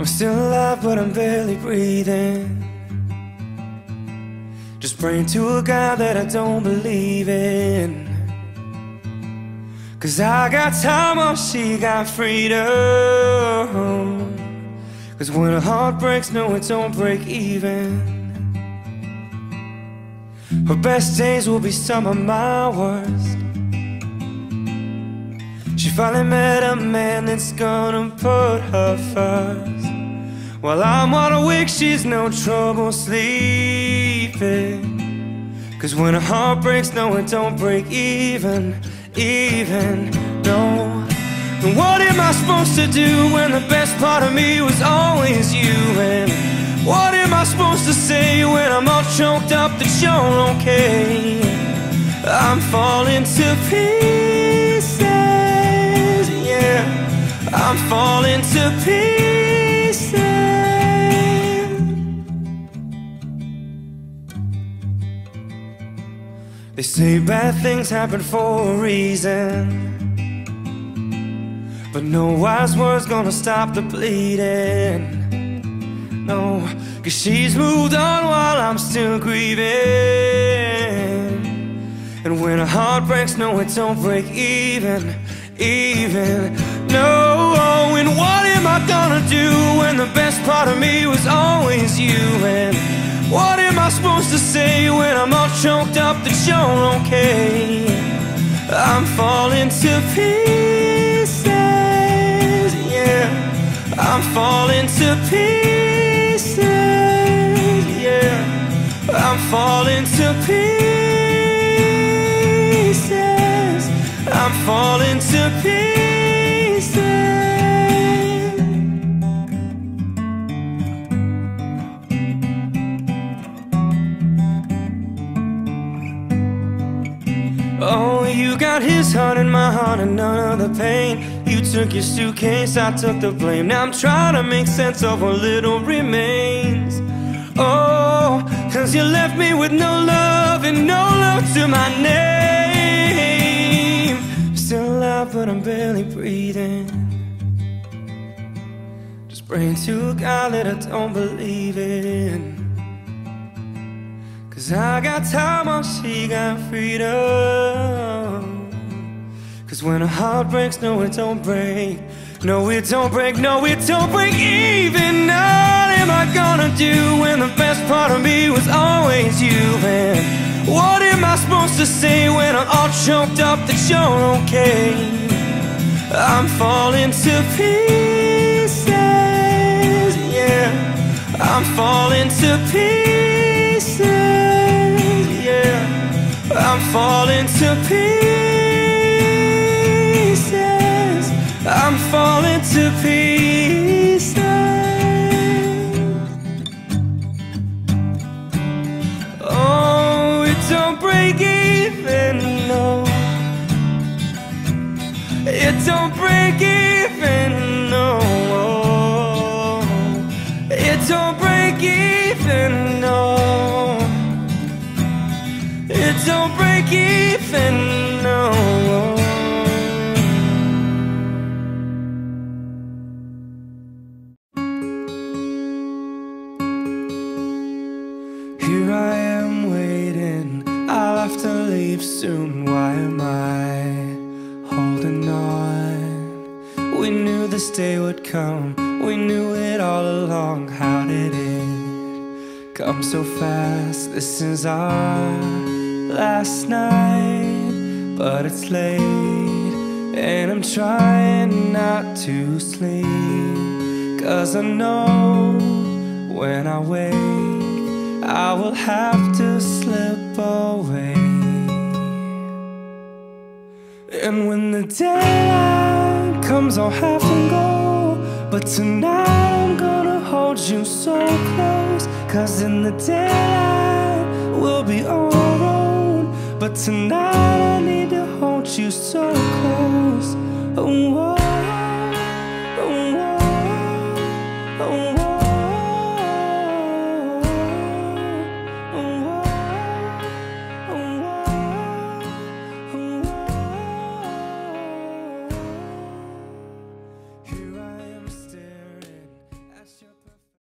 I'm still alive, but I'm barely breathing. Just praying to a God that I don't believe in. 'Cause I got time while she got freedom. 'Cause when a heart breaks, no, it don't break even. Her best days will be some of my worst. She finally met a man that's gonna put her first. While I'm wide awake, she's no trouble sleeping. 'Cause when a heart breaks, no, it don't break even, no. And what am I supposed to do when the best part of me was always you? And what am I supposed to say when I'm all choked up that you're okay? I'm falling to pieces, yeah. I'm falling to pieces. They say bad things happen for a reason, but no wise word's gonna stop the bleeding. No, 'cause she's moved on while I'm still grieving. And when a heart breaks, no, it don't break even, no. And what am I gonna do when the best part of me was always you? And what am I supposed to say when I'm all choked up that you're okay? I'm falling to pieces, yeah. I'm falling to pieces, yeah. I'm falling to pieces. I'm falling to pieces. Oh, you got his heart and my heart and none of the pain. You took your suitcase, I took the blame. Now I'm trying to make sense of what little remains. Oh, 'cause you left me with no love and no love to my name. Still alive, but I'm barely breathing. Just praying to a God that I don't believe in. 'Cause I got time while she got freedom. 'Cause when a heart breaks, no, it don't break. No, it don't break, no, it don't break even. What am I gonna do when the best part of me was always you? And what am I supposed to say when I'm all choked up that you're okay? I'm falling to pieces, yeah. I'm falling to pieces, yeah. I'm falling to pieces. I'm falling to pieces. Oh, it don't break even, no. It don't break even, no. It don't break even, no. It don't break even, no. Here I am waiting, I'll have to leave soon. Why am I holding on? We knew this day would come, we knew it all along. How did it come so fast? This is our last night, but it's late, and I'm trying not to sleep. 'Cause I know when I wake, I will have to slip away. And when the daylight comes, I'll have to go. But tonight I'm gonna hold you so close. 'Cause in the daylight we'll be on our own. But tonight I need to hold you so close. Oh,